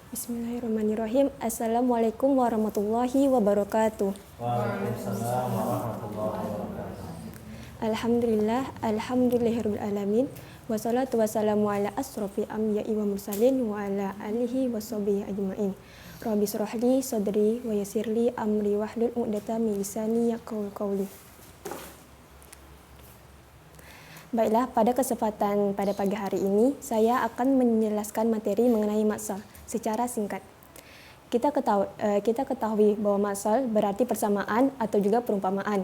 Bismillahirrahmanirrahim. Assalamualaikum warahmatullahi wabarakatuh. Waalaikumsalam warahmatullahi wabarakatuh. Alhamdulillahirabbil alamin. Wassalatu wassalamu ala asrofil anbiya'i wa mursalin wa ala alihi washabihi ajmain. Rabbi shrahli sadri wa yassirli amri wahlul 'uqdatam min lisani yafqahu qawli. Baiklah, pada kesempatan pada pagi hari ini saya akan menjelaskan materi mengenai maksal secara singkat. Kita ketahui bahwa maksal berarti persamaan atau juga perumpamaan.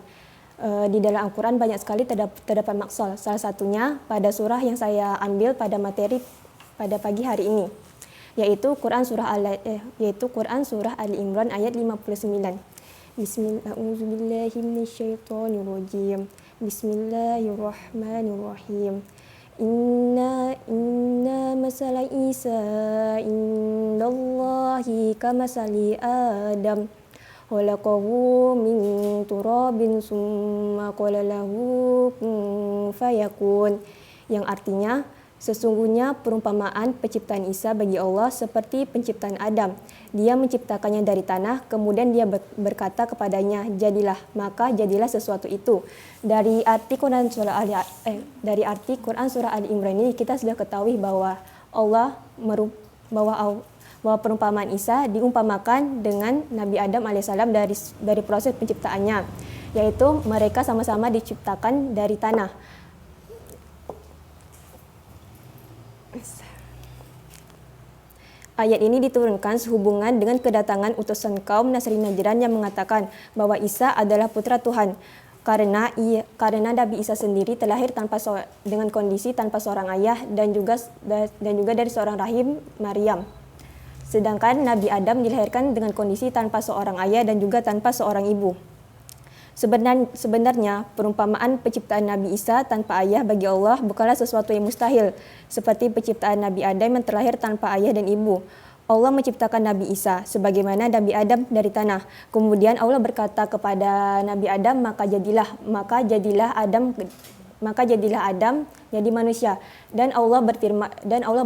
Di dalam Al-Quran banyak sekali terdapat maksal. Salah satunya pada surah yang saya ambil pada materi pada pagi hari ini, yaitu Quran surah Ali Imran ayat 59. Bismillahirrahmanirrahim. Bismillahirrahmanirrahim. Inna masala Isa indallahi kamasali Adam. Khalaqahu min turabin summa qala lahu kun fayakun. Yang artinya, sesungguhnya perumpamaan penciptaan Isa bagi Allah seperti penciptaan Adam. Dia menciptakannya dari tanah, kemudian dia berkata kepadanya, jadilah, maka jadilah sesuatu itu. Dari arti Quran surah Ali Imran ini kita sudah ketahui bahwa bahwa perumpamaan Isa diumpamakan dengan Nabi Adam alaihissalam dari proses penciptaannya, yaitu mereka sama-sama diciptakan dari tanah. Ayat ini diturunkan sehubungan dengan kedatangan utusan kaum Nasrani Najran yang mengatakan bahwa Isa adalah putra Tuhan, karena Nabi Isa sendiri terlahir dengan kondisi tanpa seorang ayah dan juga dari seorang rahim Maryam. Sedangkan Nabi Adam dilahirkan dengan kondisi tanpa seorang ayah dan juga tanpa seorang ibu. Sebenarnya perumpamaan penciptaan Nabi Isa tanpa ayah bagi Allah bukanlah sesuatu yang mustahil, seperti penciptaan Nabi Adam yang terlahir tanpa ayah dan ibu. Allah menciptakan Nabi Isa sebagaimana Nabi Adam dari tanah. Kemudian Allah berkata kepada Nabi Adam, maka jadilah Adam jadi manusia. Dan Allah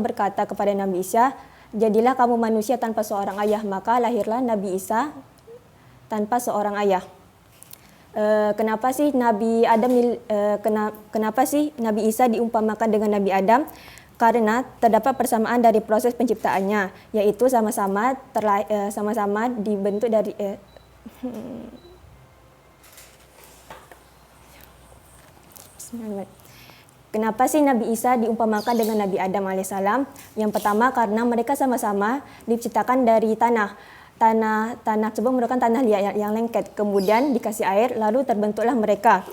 berkata kepada Nabi Isa, jadilah kamu manusia tanpa seorang ayah. Maka lahirlah Nabi Isa tanpa seorang ayah. Kenapa sih Nabi Isa diumpamakan dengan Nabi Adam? Karena terdapat persamaan dari proses penciptaannya, yaitu sama-sama dibentuk dari Kenapa sih Nabi Isa diumpamakan dengan Nabi Adam alaihissalam? Yang pertama, karena mereka sama-sama diciptakan dari tanah tersebut merupakan tanah liat yang lengket, kemudian dikasih air, lalu terbentuklah mereka.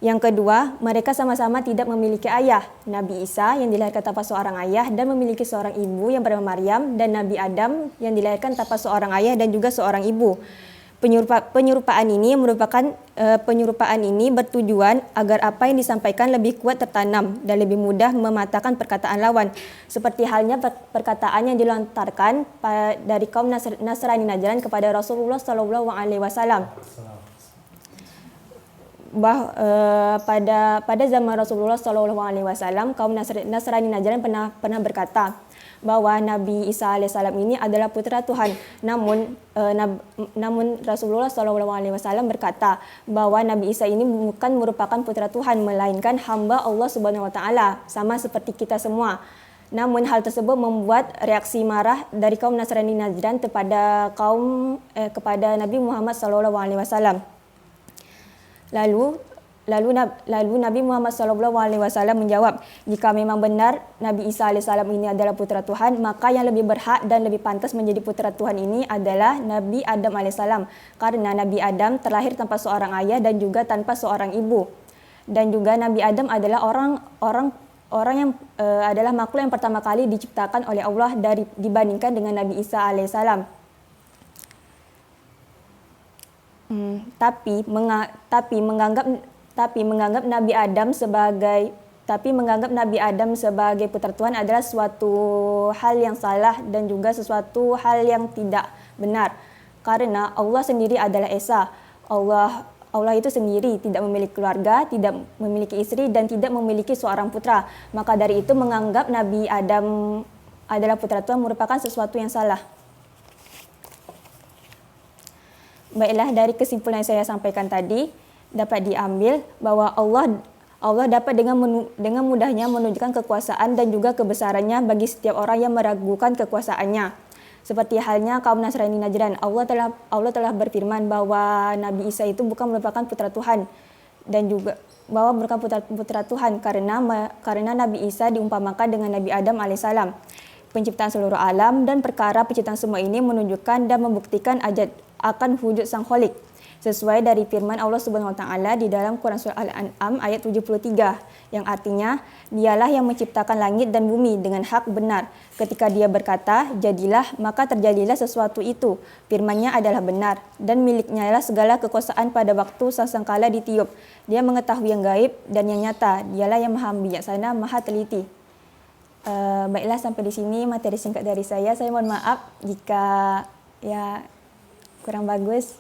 Yang kedua, mereka sama-sama tidak memiliki ayah. Nabi Isa yang dilahirkan tanpa seorang ayah dan memiliki seorang ibu yang bernama Maryam, dan Nabi Adam yang dilahirkan tanpa seorang ayah dan juga seorang ibu. Penyerupaan ini bertujuan agar apa yang disampaikan lebih kuat tertanam dan lebih mudah mematahkan perkataan lawan, seperti halnya perkataan yang dilontarkan dari kaum Nasrani Najran kepada Rasulullah SAW. Pada zaman Rasulullah SAW, kaum Nasrani Najran pernah berkata bahwa Nabi Isa alaihissalam ini adalah putra Tuhan. Namun Rasulullah SAW berkata bahwa Nabi Isa ini bukan merupakan putra Tuhan, melainkan hamba Allah Subhanahu Wa Taala, sama seperti kita semua. Namun hal tersebut membuat reaksi marah dari kaum Nasrani Najran kepada Nabi Muhammad SAW. Lalu Nabi Muhammad SAW menjawab, jika memang benar Nabi Isa AS ini adalah putra Tuhan, maka yang lebih berhak dan lebih pantas menjadi putra Tuhan ini adalah Nabi Adam AS, karena Nabi Adam terlahir tanpa seorang ayah dan juga tanpa seorang ibu. Dan juga Nabi Adam adalah orang yang adalah makhluk yang pertama kali diciptakan oleh Allah dibandingkan dengan Nabi Isa AS. Tapi menganggap Nabi Adam sebagai putra Tuhan adalah suatu hal yang salah dan juga sesuatu hal yang tidak benar. Karena Allah sendiri adalah Esa. Allah itu sendiri tidak memiliki keluarga, tidak memiliki istri, dan tidak memiliki seorang putra. Maka dari itu menganggap Nabi Adam adalah putra Tuhan merupakan sesuatu yang salah. Baiklah, dari kesimpulan yang saya sampaikan tadi dapat diambil bahwa Allah dapat dengan mudahnya menunjukkan kekuasaan dan juga kebesarannya bagi setiap orang yang meragukan kekuasaannya. Seperti halnya kaum Nasrani Najran, Allah telah berfirman bahwa Nabi Isa itu bukan merupakan putra Tuhan dan juga bahwa merupakan putra Tuhan karena Nabi Isa diumpamakan dengan Nabi Adam alaihissalam. Penciptaan seluruh alam dan perkara penciptaan semua ini menunjukkan dan membuktikan akan wujud Sang Khalik. Sesuai dari firman Allah Subhanahu wa taala di dalam Quran surah Al-An'am ayat 73 yang artinya dialah yang menciptakan langit dan bumi dengan hak benar. Ketika dia berkata jadilah maka terjadilah sesuatu itu. Firman-Nya adalah benar dan miliknya lah segala kekuasaan pada waktu sangkala ditiup. Dia mengetahui yang gaib dan yang nyata. Dialah yang maha bijaksana, maha teliti. Baiklah, sampai di sini materi singkat dari saya. Saya mohon maaf jika ya kurang bagus.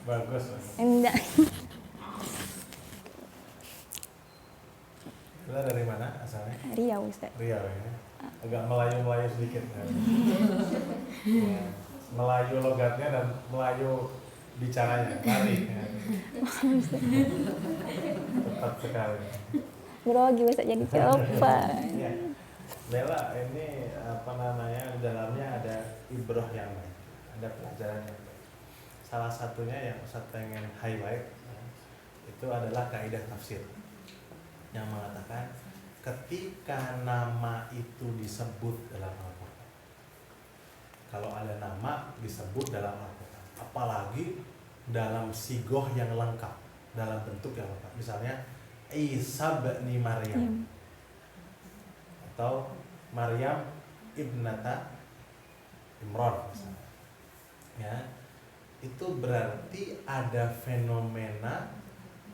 Bagus. Enggak. Kita dari mana asalnya? Riau, Ustaz. Riau ya. Agak Melayu sedikit kan. Ya. Melayu logatnya dan Melayu bicaranya. Lari. Ya. Tepat sekali. Grogi Ustaz jadi siapa? Ya. Bella, ini di dalamnya ada ibrah yang baik. Ada pelajaran yang baik. Salah satunya yang Ustaz pengen highlight itu adalah kaidah tafsir yang mengatakan ketika nama itu disebut dalam Al-Quran, kalau ada nama disebut dalam Al-Quran, apalagi dalam sigoh yang lengkap, dalam bentuk yang lengkap, misalnya Isa bin Maryam atau Maryam ibnata Imran misalnya, ya, itu berarti ada fenomena,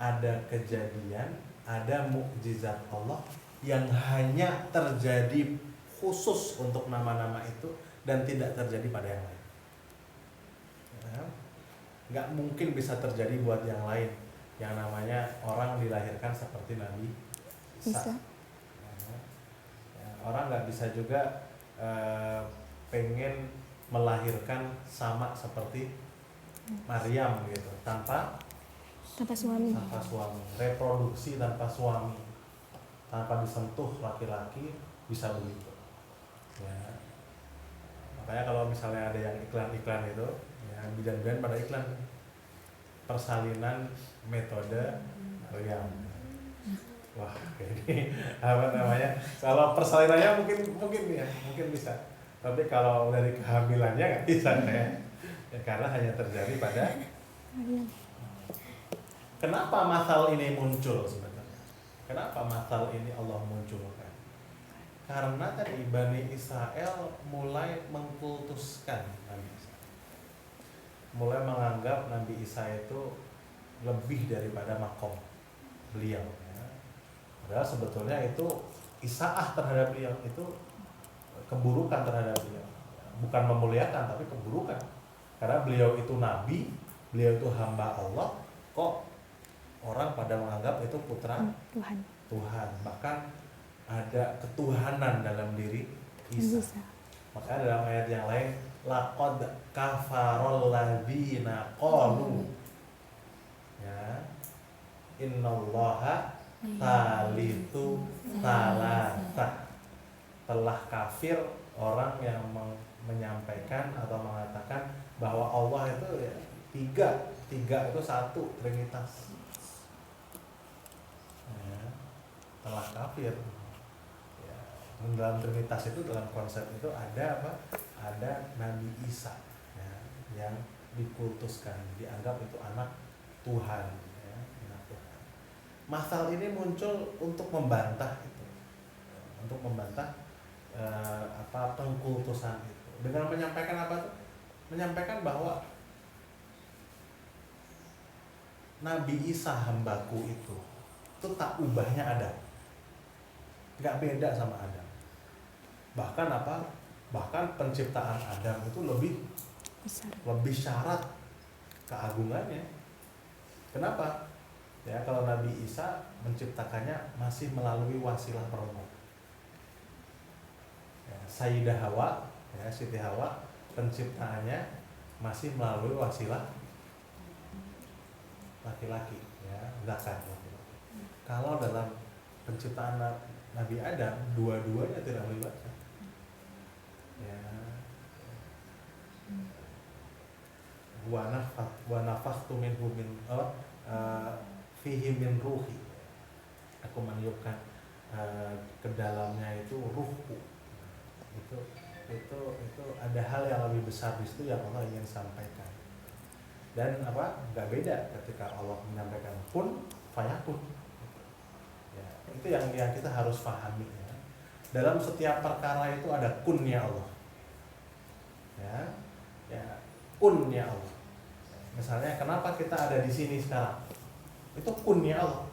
ada kejadian, ada mukjizat Allah yang hanya terjadi khusus untuk nama-nama itu dan tidak terjadi pada yang lain. Ya, nggak mungkin bisa terjadi buat yang lain, yang namanya orang dilahirkan seperti Nabi Isa. Ya, orang nggak bisa juga pengen melahirkan sama seperti Maryam gitu, tanpa suami. Reproduksi tanpa suami, tanpa disentuh laki-laki bisa begitu. Ya. Makanya kalau misalnya ada yang iklan-iklan itu, ya bidan-bidan pada iklan persalinan metode Maryam. Wah, ini apa namanya? Kalau persalinannya mungkin bisa. Tapi kalau dari kehamilannya nggak bisa ya. Ya, karena hanya terjadi pada Kenapa masal ini muncul sebenarnya? Kenapa masal ini Allah munculkan? Karena tadi Bani Israel mulai mengkultuskan Nabi Isa, mulai menganggap Nabi Isa itu lebih daripada makom beliau, ya. Padahal sebetulnya itu isaah terhadap beliau, itu keburukan terhadap beliau, bukan memuliakan tapi keburukan. Karena beliau itu nabi, beliau itu hamba Allah, kok orang pada menganggap itu putra Tuhan. Bahkan ada ketuhanan dalam diri Isa. Makanya dalam ayat yang lain, laqad kafarol ladzina qalu, ya, innallaha thalithu tsalatsa. Telah kafir orang yang menyampaikan atau mengatakan bahwa Allah itu ya, tiga itu satu, trinitas. Ya, telah kafir. Ya, dalam trinitas itu, dalam konsep itu ada apa? Ada Nabi Isa, ya, yang dikultuskan, dianggap itu anak Tuhan, ya, anak Tuhan. Masal ini muncul untuk membantah itu, untuk membantah pengkultusan itu, dengan menyampaikan apa tuh? Menyampaikan bahwa Nabi Isa hambaku itu tak ubahnya Adam, nggak beda sama Adam. Bahkan apa? Bahkan penciptaan Adam itu lebih syarat keagungannya. Kenapa? Ya, kalau Nabi Isa menciptakannya masih melalui wasilah perempuan. Ya, Sayyidah Hawa, ya, Siti Hawa, penciptaannya masih melalui wasilah laki-laki, ya, zakar laki-laki. Kalau dalam penciptaan Nabi Adam, dua-duanya tidak melibatkan. Ya. Wa nafakhtu minhu fihi min ruhi. Aku meniupkan ke dalamnya itu ruhku. Itu ada hal yang lebih besar di situ yang Allah ingin sampaikan. Dan nggak beda ketika Allah menyampaikan kun fayakun. Ya, itu yang kita harus pahami, ya. Dalam setiap perkara itu ada kunnya Allah. Ya, kunnya Allah. Misalnya kenapa kita ada di sini sekarang? Itu kunnya Allah.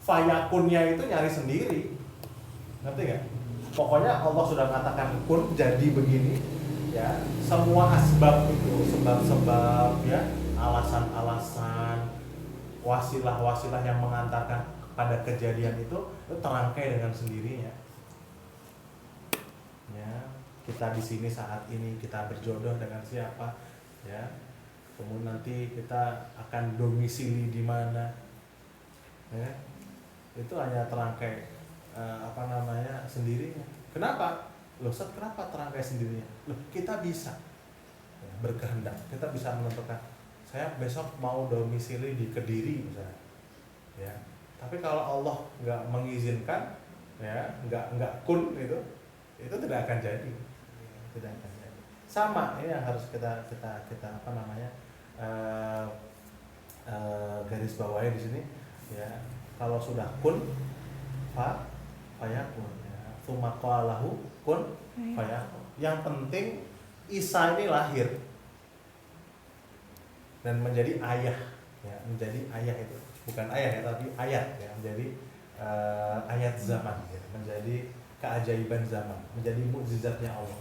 Fayakunnya itu nyari sendiri. Ngerti nggak? Pokoknya Allah sudah katakan kun jadi begini, ya. Semua asbab itu, sebab-sebab, ya, alasan-alasan, wasilah-wasilah yang mengantarkan pada kejadian itu terangkai dengan sendirinya. Ya, kita di sini saat ini kita berjodoh dengan siapa, ya. Kemudian nanti kita akan domisili di mana, ya. Itu hanya terangkai sendirinya. Kenapa? Loh, Ustaz, kenapa terangkai sendirinya? Loh, kita bisa, ya, berkehendak. Kita bisa menentukan, saya besok mau domisili di Kediri misalnya, ya. Tapi kalau Allah nggak mengizinkan, ya, nggak kun itu tidak akan jadi, tidak akan jadi. Sama, ini yang harus kita garis bawahi di sini, ya. Kalau sudah kun fayakun, ya. Tsumma qala lahu kun fayakun. Yang penting Isa ini lahir dan menjadi ayah, ya, menjadi ayah itu bukan ayah, ya, tapi ayat, ya, menjadi ayat zaman, ya, menjadi keajaiban zaman, menjadi mukjizatnya Allah,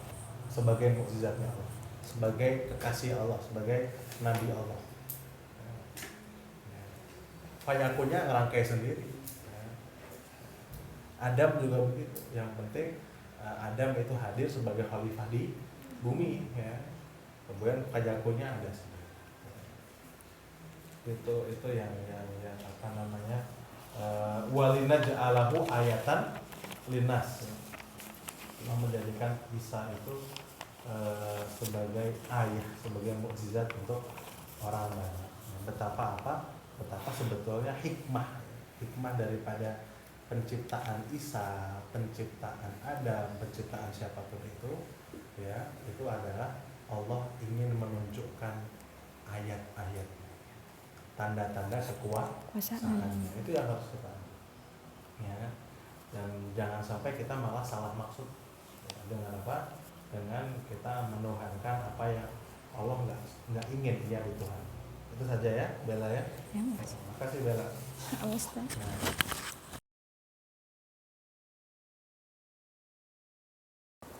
sebagai mukjizatnya Allah, sebagai kekasih Allah, sebagai nabi Allah. Fayakunnya ngerangkai sendiri. Adam juga begitu. Yang penting Adam itu hadir sebagai khalifah di bumi, ya. Kemudian fayakunnya ada sendiri. Itu yang walinaj'alahu ayatan linnas. Allah menjadikan Isa itu sebagai ayah, sebagai mukjizat untuk orang banyak. Betapa sebetulnya hikmah daripada penciptaan Isa, penciptaan Adam, penciptaan siapapun itu, ya, itu adalah Allah ingin menunjukkan ayat-ayat, tanda-tanda kekuasaannya. Itu yang harus kita, ya. Dan jangan sampai kita malah salah maksud, ya, dengan dengan kita menuhankan apa yang Allah nggak ingin dia di Tuhan. Itu saja, ya, Bella, ya. Ya, Mas. Makasih, Bella. Ustaz. Nah.